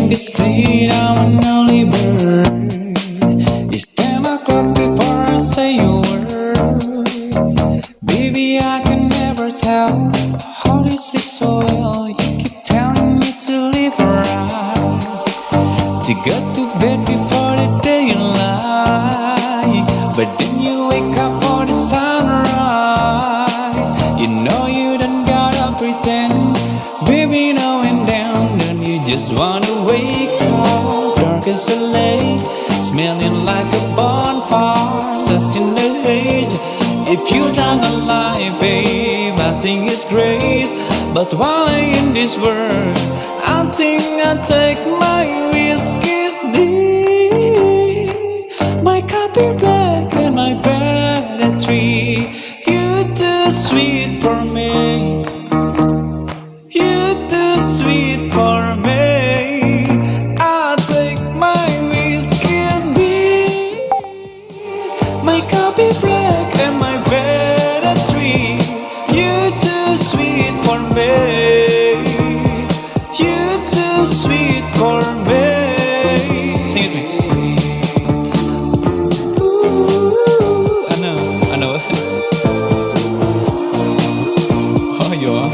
They say I'm an early bird. It's 10 o'clock before I say a word. Baby, I can never tell how you sleep so well. You keep telling me to leave around, to go to bed before the daylight. But then you wake up for the sunrise. You know you don't gotta pretend. Baby, now and down, then you just wanna wake up. Dark as a lake, smelling like a bonfire that's in the age. If you don't lie, babe, I think it's great. But while I'm in this world, I think I'll take my whiskey deep. My coffee black and my battery. You too sweet for me. You too sweet for me. I'll take my whiskey deep. My coffee black and my battery. You too sweet for me. You too sweet for me. Sing it with me. Ooh, I know. Oh, you are.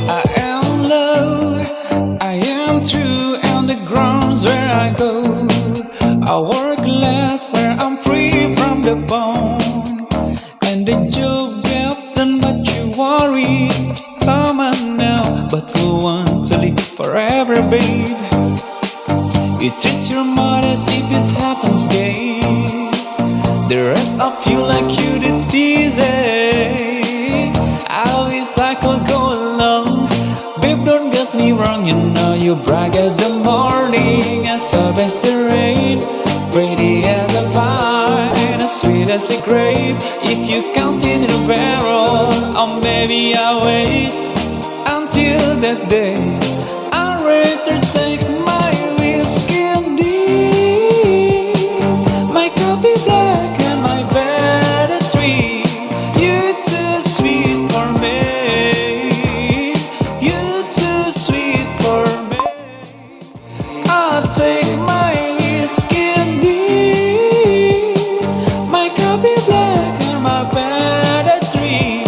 I am low, I am true, and the ground's where I go. I work late where I'm free from the bone, and the job gets done, but you worry someone now, but who want to live forever, babe? You treat your mother as if it happens, gay. The rest of you like you did easy. I wish I could go along. Babe, don't get me wrong, you know you bright as the morning, as soft as the rain, pretty as a vine, as sweet as a grape. If you can't sit in a barrel, oh baby, I'll wait until that day. I'd rather take my whiskey deep, my coffee black and my battery. You too sweet for me. You too sweet for me. I'll take my whiskey deep, my coffee black and my battery.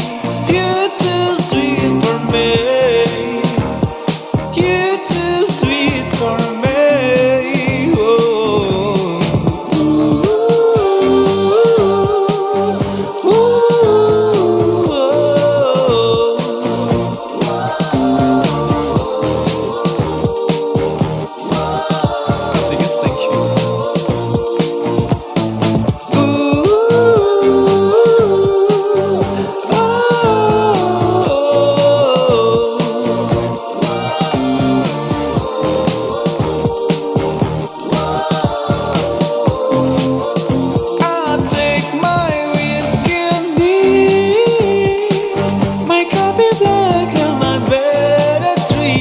You too sweet for me. You too sweet for me. Oh. Ooh, so yes, thank you. I'll take my whiskey deep, my coffee black and my battery.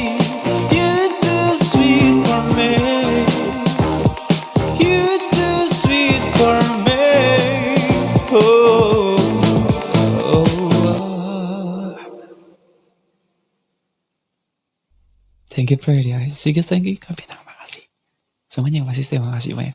You too sweet for me. You too sweet for me. Oh, oh, oh. Thank you, Pradia. Sige, thank you. Terima kasih. Semuanya masih terima kasih banyak.